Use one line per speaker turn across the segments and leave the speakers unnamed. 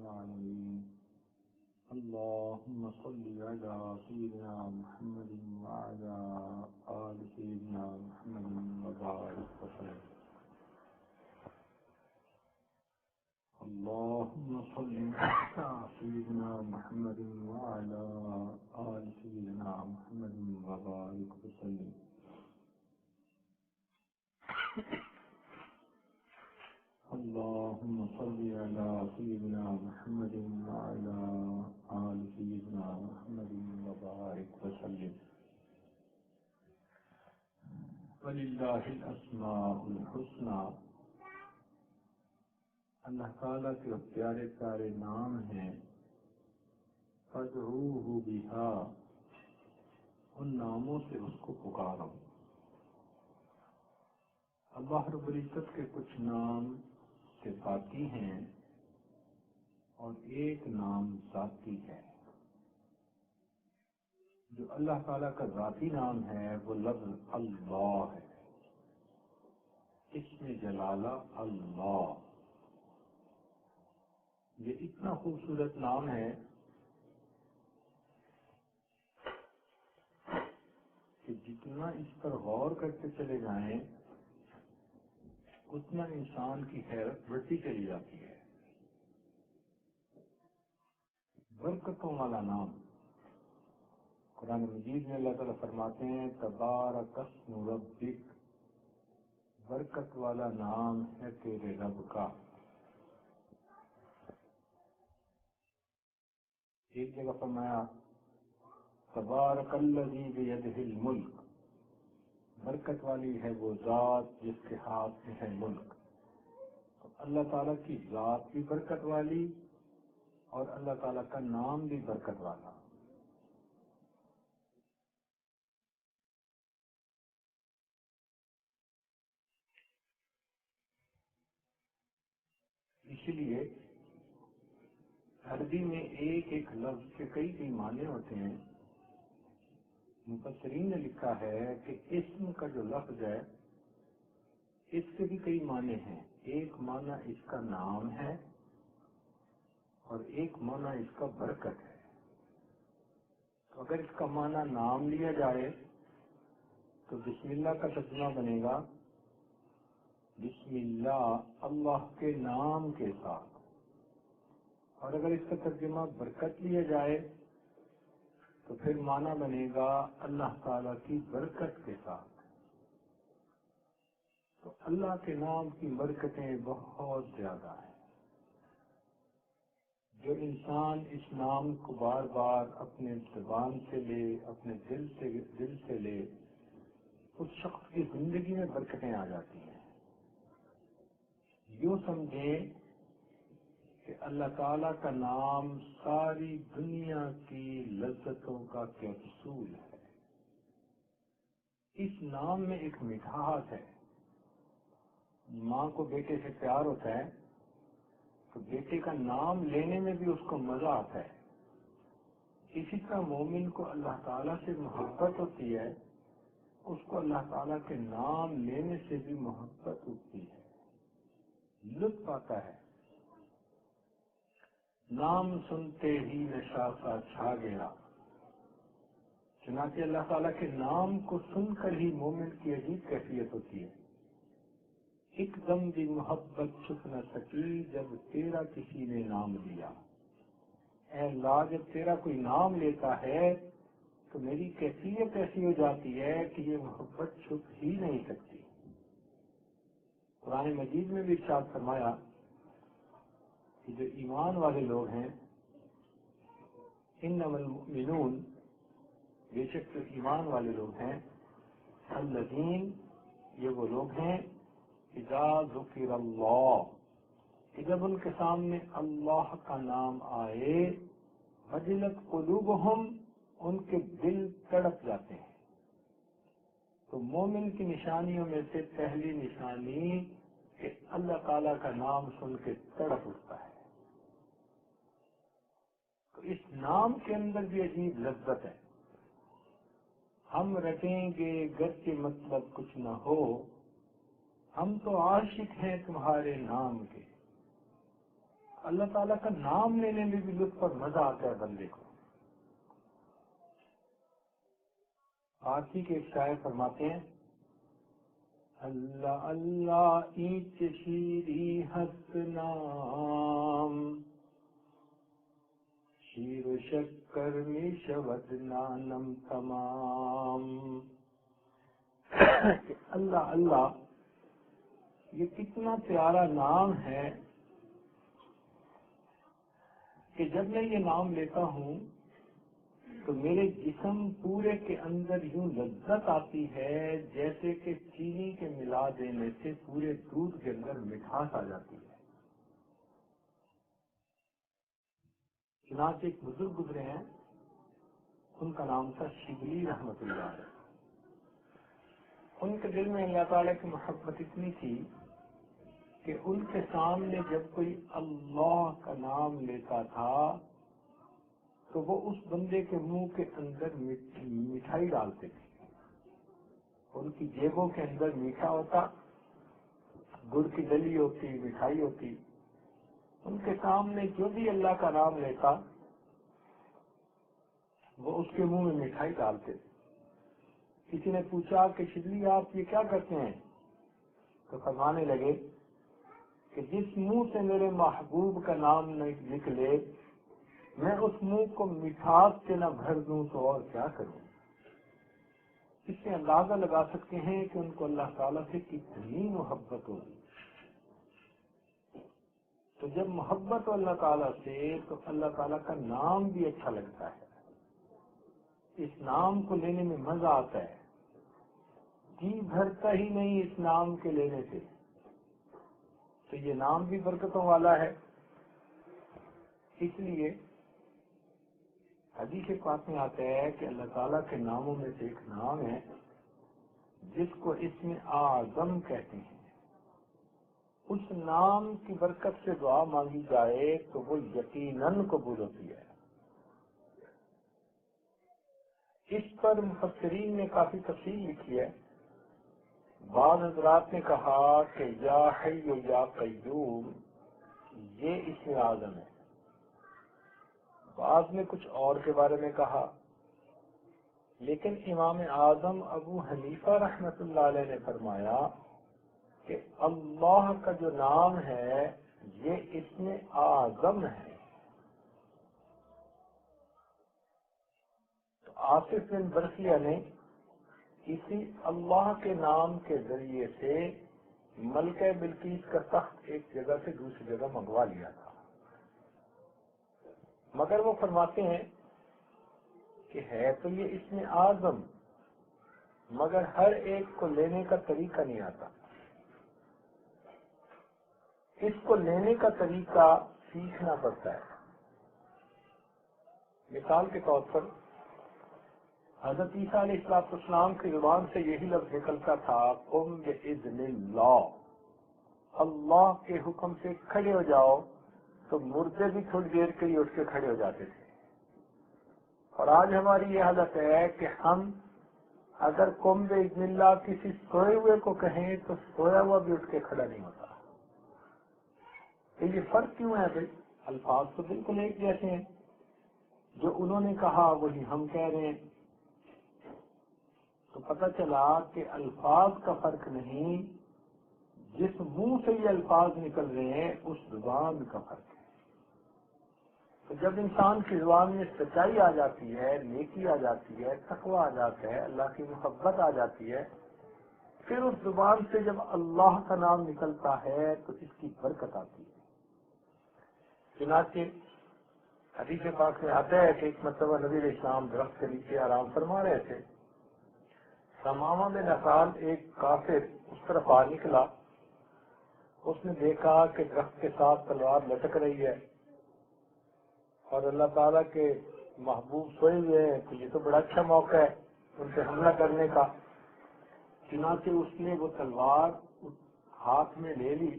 العالمين اللهم صل على سيدنا محمد وعلى آل سيدنا محمد وبارك وسلم اللهم صل على سيدنا محمد وعلى آل سيدنا محمد وبارك وسلم اللهم صل على سيدنا محمد وعلى آل سيدنا محمد وبارك وسلم وللہ الاسماء الحسنى اللہ تعالیٰ کے پیارے پیارے نام ہیں فادعوہ بہا ان ناموں سے اس کو پکارو اللہ رب العزت کے کچھ نام صفاتی ہیں اور ایک نام ذاتی ہے جو اللہ تعالیٰ کا ذاتی نام ہے وہ لفظ اللہ ہے اسم جلالہ اللہ یہ اتنا خوبصورت نام ہے کہ جتنا اس پر غور کرتے چلے جائیں اتنا انسان کی حیرت بڑھتی چلی جاتی ہے برکتوں والا نام قرآن مجید میں اللہ تعالیٰ فرماتے ہیں تبارک اسم ربک برکت والا نام ہے تیرے رب کا ایک جگہ فرمایا تبارک الذی بیدہ الملک برکت والی ہے وہ ذات جس کے ہاتھ میں ہے ملک تو اللہ تعالیٰ کی ذات بھی برکت والی اور اللہ تعالیٰ کا نام بھی برکت والا اسی لیے عربی میں ایک ایک لفظ کے کئی معنی ہوتے ہیں مفسرین نے لکھا ہے کہ اسم کا جو لفظ ہے اس کے بھی کئی معنی ہیں ایک معنی اس کا نام ہے اور ایک معنی اس کا برکت ہے تو اگر اس کا معنی نام لیا جائے تو بسم اللہ کا ترجمہ بنے گا بسم اللہ اللہ کے نام کے ساتھ اور اگر اس کا ترجمہ برکت لیا جائے تو پھر معنی بنے گا اللہ تعالیٰ کی برکت کے ساتھ تو اللہ کے نام کی برکتیں بہت زیادہ ہیں جو انسان اس نام کو بار بار اپنے زبان سے لے اپنے دل سے لے اس شخص کی زندگی میں برکتیں آ جاتی ہیں یوں سمجھیں کہ اللہ تعالیٰ کا نام ساری دنیا کی لذتوں کا کیپسول ہے اس نام میں ایک مٹھاس ہے ماں کو بیٹے سے پیار ہوتا ہے تو بیٹے کا نام لینے میں بھی اس کو مزہ آتا ہے اسی طرح مومن کو اللہ تعالیٰ سے محبت ہوتی ہے اس کو اللہ تعالیٰ کے نام لینے سے بھی محبت ہوتی ہے لطف آتا ہے نام سنتے ہی نشہ سا چھا گیا چنانچہ اللہ تعالیٰ کے نام کو سن کر ہی مومن کی عجیب کیفیت ہوتی ہے ایک دم بھی محبت چھپ نہ سکی جب تیرا کسی نے نام لیا اے اللہ جب تیرا کوئی نام لیتا ہے تو میری کیفیت ایسی ہو جاتی ہے کہ یہ محبت چھپ ہی نہیں سکتی قرآن مجید میں بھی ارشاد فرمایا کہ جو ایمان والے لوگ ہیں انما المؤمنون بے شک جو ایمان والے لوگ ہیں الذین یہ وہ لوگ ہیں اذا ذکر اللہ کہ جب ان کے سامنے اللہ کا نام آئے وجلت قلوبہم ان کے دل تڑپ جاتے ہیں تو مومن کی نشانیوں میں سے پہلی نشانی کہ اللہ تعالیٰ کا نام سن کے تڑپ اٹھتا ہے تو اس نام کے اندر بھی عجیب لذت ہے ہم رٹیں گے گرچہ مطلب کچھ نہ ہو ہم تو عاشق ہیں تمہارے نام کے اللہ تعالیٰ کا نام لینے میں بھی لطف اور مزہ آتا ہے بندے کو. فارسی کے ایک شاعر فرماتے ہیں اللہ اللہ اینچ شیری ہست نام شیر و شکر می شود نانم تمام. کہ اللہ اللہ یہ کتنا پیارا نام ہے کہ جب میں یہ نام لیتا ہوں تو میرے جسم پورے کے اندر یوں لذت آتی ہے جیسے کہ چینی کے ملا دینے سے پورے دودھ کے اندر مٹھاس آ جاتی ہے. چنانچہ ایک بزرگ گزرے ہیں، ان کا نام تھا شبلی رحمت اللہ علیہ. ان کے دل میں اللہ تعالیٰ کی محبت اتنی تھی کہ ان کے سامنے جب کوئی اللہ کا نام لیتا تھا تو وہ اس بندے کے منہ کے اندر مٹھائی ڈالتے تھے. ان کی جیبوں کے اندر میٹھا ہوتا، گڑ کی دلی ہوتی، مٹھائی ہوتی. ان کے سامنے جو بھی اللہ کا نام لیتا وہ اس کے منہ میں مٹھائی ڈالتے تھے. کسی نے پوچھا کہ شبلی آپ یہ کیا کرتے ہیں؟ تو فرمانے لگے کہ جس منہ سے میرے محبوب کا نام نکلے میں اس منہ کو مٹھاس سے نہ بھر دوں تو اور کیا کروں. اس سے اندازہ لگا سکتے ہیں کہ ان کو اللہ تعالیٰ سے کتنی محبت ہوگی. تو جب محبت ہو اللہ تعالیٰ سے تو اللہ تعالیٰ کا نام بھی اچھا لگتا ہے، اس نام کو لینے میں مزہ آتا ہے، جی بھرتا ہی نہیں اس نام کے لینے سے. تو یہ نام بھی برکتوں والا ہے. اس لیے حدیث پاک میں آتا ہے کہ اللہ تعالیٰ کے ناموں میں سے ایک نام ہے جس کو اسم اعظم کہتے ہیں. اس نام کی برکت سے دعا مانگی جائے تو وہ یقیناً قبول ہوتی ہے. اس پر مفسرین نے کافی تفصیل لکھی ہے. بعض حضرات نے کہا کہ یا حی یا قیوم یہ اسم اعظم ہے. بعض نے کچھ اور کے بارے میں کہا، لیکن امام اعظم ابو حنیفہ رحمت اللہ علیہ نے فرمایا کہ اللہ کا جو نام ہے یہ اسم اعظم ہے. تو آصف بن برقیہ نے اسی اللہ کے نام کے ذریعے سے ملکہ بلقیس کا تخت ایک جگہ سے دوسری جگہ منگوا لیا تھا. مگر وہ فرماتے ہیں کہ ہے تو یہ اسم اعظم مگر ہر ایک کو لینے کا طریقہ نہیں آتا. اس کو لینے کا طریقہ سیکھنا پڑتا ہے. مثال کے طور پر حضرت عیسیٰ علیہ السلام کی زبان سے یہی لفظ نکلتا تھا قم بإذن اللہ، اللہ کے حکم سے کھڑے ہو جاؤ. تو مردے بھی تھوڑی دیر کے لیے اٹھ کے کھڑے ہو جاتے تھے. اور آج ہماری یہ حالت ہے کہ ہم اگر قم بإذن اللہ کسی سوئے ہوئے کو کہیں تو سویا ہوا بھی اٹھ کے کھڑا نہیں ہوتا. تو یہ فرق کیوں ہے بھائی؟ الفاظ تو بالکل ایک جیسے ہیں، جو انہوں نے کہا وہی ہم کہہ رہے ہیں. تو پتہ چلا کہ الفاظ کا فرق نہیں، جس منہ سے یہ الفاظ نکل رہے ہیں اس زبان کا فرق ہے. تو جب انسان کی زبان میں سچائی آ جاتی ہے، نیکی آ جاتی ہے، تقویٰ آ جاتا ہے، اللہ کی محبت آ جاتی ہے، پھر اس زبان سے جب اللہ کا نام نکلتا ہے تو اس کی برکت آتی ہے. چنانچہ حدیث پاک میں آتا ہے کہ ایک مرتبہ نبی علیہ السلام درخت کے نیچے آرام فرما رہے تھے. سمامہ میں نسال ایک کافر اس طرف آ نکلا. اس نے دیکھا کہ درخت کے ساتھ تلوار لٹک رہی ہے اور اللہ تعالیٰ کے محبوب سوئے ہوئے ہیں، تو یہ تو بڑا اچھا موقع ہے ان پہ حملہ کرنے کا. چنانچہ اس نے وہ تلوار ہاتھ میں لے لی،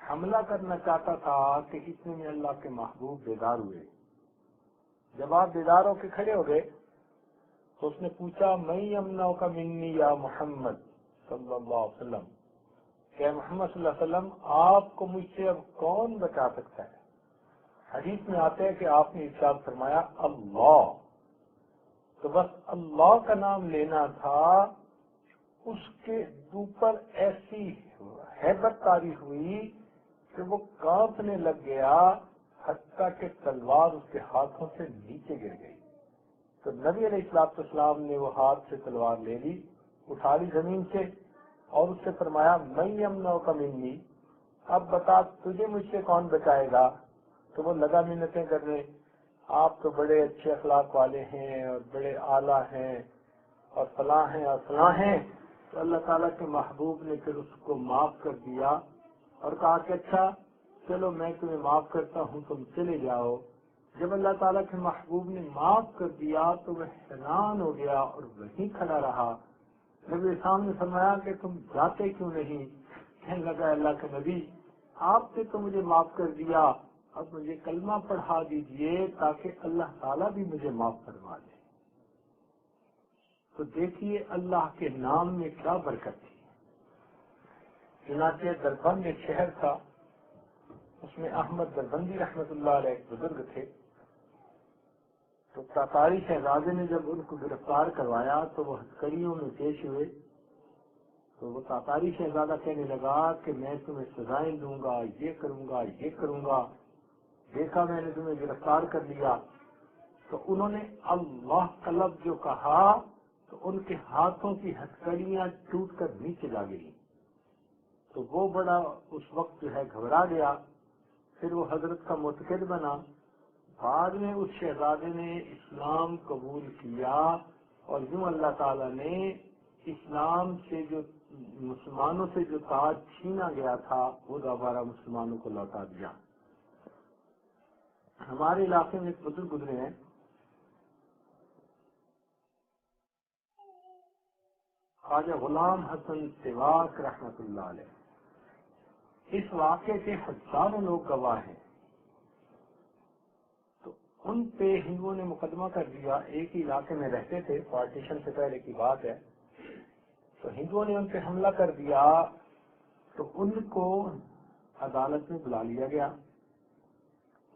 حملہ کرنا چاہتا تھا کہ اتنے میں اللہ کے محبوب بیدار ہوئے. جب آپ بیدار ہو کے کھڑے ہو گئے تو اس نے پوچھا میں یمنعک کا منی یا محمد صلی اللہ علیہ وسلم، کہ محمد صلی اللہ علیہ وسلم آپ کو مجھ سے اب کون بچا سکتا ہے؟ حدیث میں آتا ہے کہ آپ نے ارشاد فرمایا اللہ، تو بس اللہ کا نام لینا تھا، اس کے اوپر ایسی ہیبت طاری ہوئی کہ وہ کانپنے لگ گیا، حتیٰ کہ تلوار اس کے ہاتھوں سے نیچے گر گئی۔ تو نبی علیہ السلام نے وہ ہاتھ سے تلوار لے لی، اٹھا لی زمین سے، اور اس سے فرمایا میں یمنعک منی، اب بتا تجھے مجھ سے کون بچائے گا؟ تو وہ لگا منتیں کرنے، آپ تو بڑے اچھے اخلاق والے ہیں اور بڑے اعلیٰ ہیں اور فلاں ہیں اور فلاں ہیں۔ تو اللہ تعالیٰ کے محبوب نے پھر اس کو معاف کر دیا اور کہا کہ اچھا چلو میں تمہیں معاف کرتا ہوں، تم چلے جاؤ۔ جب اللہ تعالیٰ کے محبوب نے معاف کر دیا تو وہ حیران ہو گیا اور وہیں کھڑا رہا۔ نبی اسلام نے فرمایا کہ تم جاتے کیوں نہیں؟ کہنے لگا اللہ کے نبی آپ نے تو مجھے معاف کر دیا، اب مجھے کلمہ پڑھا دیجئے تاکہ اللہ تعالیٰ بھی مجھے معاف فرما دے۔ تو دیکھیے اللہ کے نام میں کیا برکت تھی۔ چنانچہ دربند ایک شہر تھا، اس میں احمد دربندی رحمت اللہ علیہ ایک بزرگ تھے۔ تو تاتاری شہزادے نے جب ان کو گرفتار کروایا تو وہ ہتھکڑیوں میں پیش ہوئے، تو وہ تاتاری شہزادہ کہنے لگا کہ میں تمہیں سزائیں دوں گا، یہ کروں گا، یہ کروں گا، دیکھا میں نے تمہیں گرفتار کر لیا۔ تو انہوں نے اللہ کا لفظ جو کہا تو ان کے ہاتھوں کی ہتھکڑیاں ٹوٹ کر نیچے جا گئی۔ تو وہ بڑا اس وقت جو ہے گھبرا گیا، پھر وہ حضرت کا متقد بنا۔ بعد میں اس شہزادے نے اسلام قبول کیا اور یوں اللہ تعالیٰ نے اسلام سے جو مسلمانوں سے جو تاج چھینا گیا تھا وہ دوبارہ مسلمانوں کو لوٹا دیا۔ ہمارے علاقے میں ایک بزرگ گزرے ہیں، خواجہ غلام حسن سواک رحمت اللہ علیہ۔ اس واقعے کے ہزاروں لوگ گواہ ہیں۔ تو ان پہ ہندوؤں نے مقدمہ کر دیا، ایک ہی علاقے میں رہتے تھے، پارٹیشن سے پہلے کی بات ہے۔ تو ہندوؤں نے ان پہ حملہ کر دیا، تو ان کو عدالت میں بلا لیا گیا۔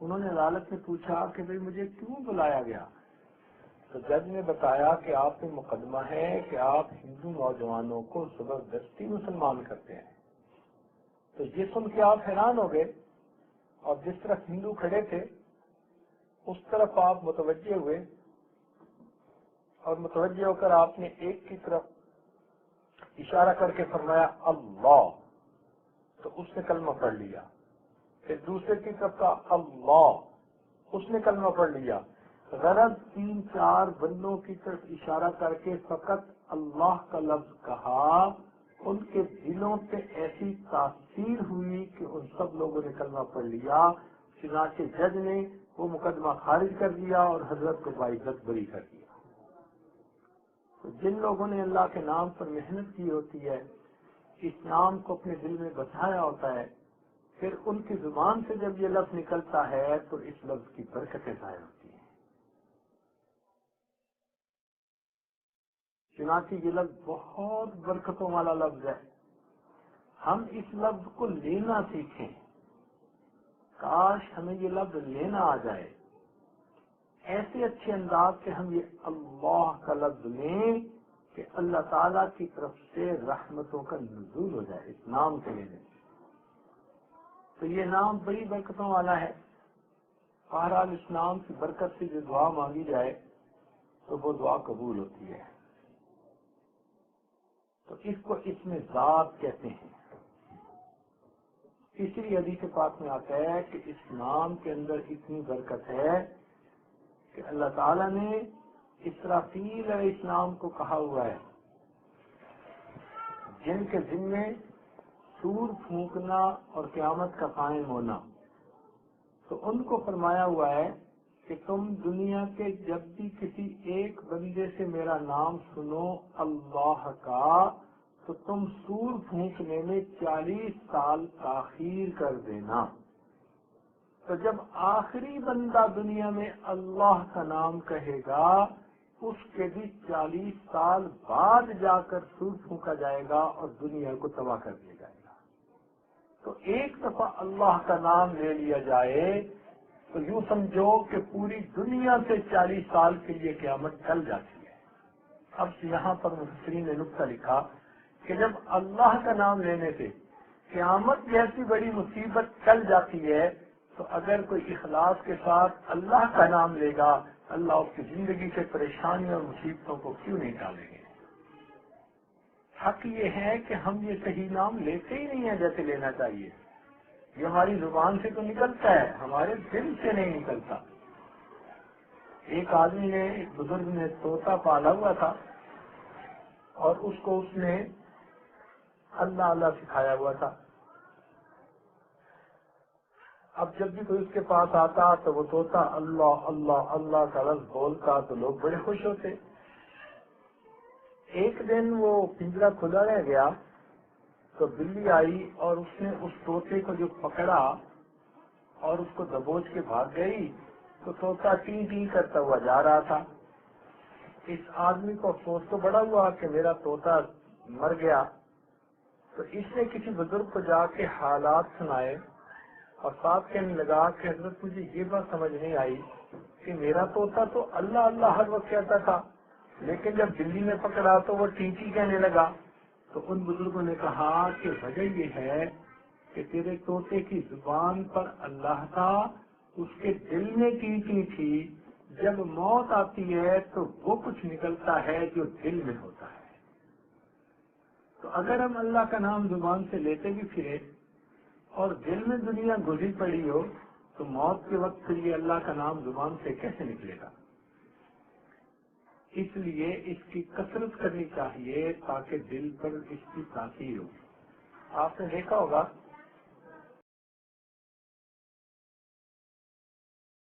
انہوں نے عدالت میں پوچھا کہ بھئی مجھے کیوں بلایا گیا؟ تو جج نے بتایا کہ آپ پہ مقدمہ ہے کہ آپ ہندو نوجوانوں کو زبردستی مسلمان کرتے ہیں۔ تو یہ سن کے آپ حیران ہو گئے، اور جس طرف ہندو کھڑے تھے اس طرف آپ متوجہ ہوئے، اور متوجہ ہو کر آپ نے ایک کی طرف اشارہ کر کے فرمایا اللہ، تو اس نے کلمہ پڑھ لیا۔ پھر دوسرے کی طرف کا اللہ، اس نے کلمہ پڑھ لیا۔ غرض 3-4 بندوں کی طرف اشارہ کر کے فقط اللہ کا لفظ کہا، ان کے دلوں پہ ایسی تاثیر ہوئی کہ ان سب لوگوں نے کلمہ پڑھ لیا۔ چنانچہ جج نے وہ مقدمہ خارج کر دیا اور حضرت کو باعزت بری کر دیا۔ تو جن لوگوں نے اللہ کے نام پر محنت کی ہوتی ہے، اس نام کو اپنے دل میں بسایا ہوتا ہے، پھر ان کی زبان سے جب یہ لفظ نکلتا ہے تو اس لفظ کی برکتیں ظاہر ہوتی ہیں۔ چنانچہ یہ لفظ بہت برکتوں والا لفظ ہے، ہم اس لفظ کو لینا سیکھیں۔ کاش ہمیں یہ لفظ لینا آ جائے، ایسے اچھے انداز سے ہم یہ اللہ کا لفظ لیں کہ اللہ تعالیٰ کی طرف سے رحمتوں کا نزول ہو جائے اس نام کے لینے سے۔ تو یہ نام بڑی برکتوں والا ہے۔ بہرحال اس نام کی برکت سے جو دعا مانگی جائے تو وہ دعا قبول ہوتی ہے۔ تو اس کو اسم ذات کہتے ہیں۔ تیسری حدیث پاک میں آتا ہے کہ اس نام کے اندر اتنی برکت ہے کہ اللہ تعالیٰ نے اسرافیل علیہ السلام کو کہا ہوا ہے، جن کے ذمے سور پھونکنا اور قیامت کا قائم ہونا، تو ان کو فرمایا ہوا ہے کہ تم دنیا کے جب بھی کسی ایک بندے سے میرا نام سنو اللہ کا، تو تم سور پھونکنے میں 40 سال تاخیر کر دینا۔ تو جب آخری بندہ دنیا میں اللہ کا نام کہے گا، اس کے بھی 40 سال بعد جا کر سور پھونکا جائے گا اور دنیا کو تباہ کر دیا جائے گا۔ تو ایک دفعہ اللہ کا نام لے لیا جائے تو یوں سمجھو کہ پوری دنیا سے 40 سال کے لیے قیامت ٹل جاتی ہے۔ اب یہاں پر مفسرین نے نقطہ لکھا کہ جب اللہ کا نام لینے سے قیامت جیسی بڑی مصیبت ٹل جاتی ہے تو اگر کوئی اخلاص کے ساتھ اللہ کا نام لے گا، اللہ اس کی زندگی سے پریشانیوں اور مصیبتوں کو کیوں نہیں ٹالیں گے؟ حق یہ ہے کہ ہم یہ صحیح نام لیتے ہی نہیں ہیں جیسے لینا چاہیے۔ یہ ہماری زبان سے تو نکلتا ہے، ہمارے دل سے نہیں نکلتا۔ ایک آدمی نے، ایک بزرگ نے طوطا پالا ہوا تھا اور اس کو اس نے اللہ اللہ سکھایا ہوا تھا۔ اب جب بھی کوئی اس کے پاس آتا تو وہ طوطا اللہ اللہ اللہ کا لفظ بولتا تو لوگ بڑے خوش ہوتے۔ ایک دن وہ پنجرا کھلا رہ گیا تو بلی آئی اور اس نے اس طوطے کو جو پکڑا اور اس کو دبوچ کے بھاگ گئی تو طوطا ٹیں ٹیں کرتا ہوا جا رہا تھا۔ اس آدمی کو افسوس تو بڑا ہوا کہ میرا طوطا مر گیا، تو اس نے کسی بزرگ کو جا کے حالات سنائے اور ساتھ کہنے لگا کہ حضرت مجھے یہ بات سمجھ نہیں آئی کہ میرا طوطا تو اللہ اللہ ہر وقت کہتا تھا، لیکن جب بلی نے پکڑا تو وہ ٹیں ٹیں کہنے لگا۔ تو ان بزرگوں نے کہا کہ وجہ یہ ہے کہ تیرے طوطے کی زبان پر اللہ تھا، اس کے دل میں ٹیں ٹیں تھی، جب موت آتی ہے تو وہ کچھ نکلتا ہے جو دل میں ہوتا ہے۔ تو اگر ہم اللہ کا نام زبان سے لیتے بھی پھرے اور دل میں دنیا گزری پڑی ہو تو موت کے وقت پھر یہ اللہ کا نام زبان سے کیسے نکلے گا؟ اس لیے اس کی کثرت کرنی چاہیے تاکہ دل پر اس کی تاثیر ہو۔ آپ نے دیکھا ہوگا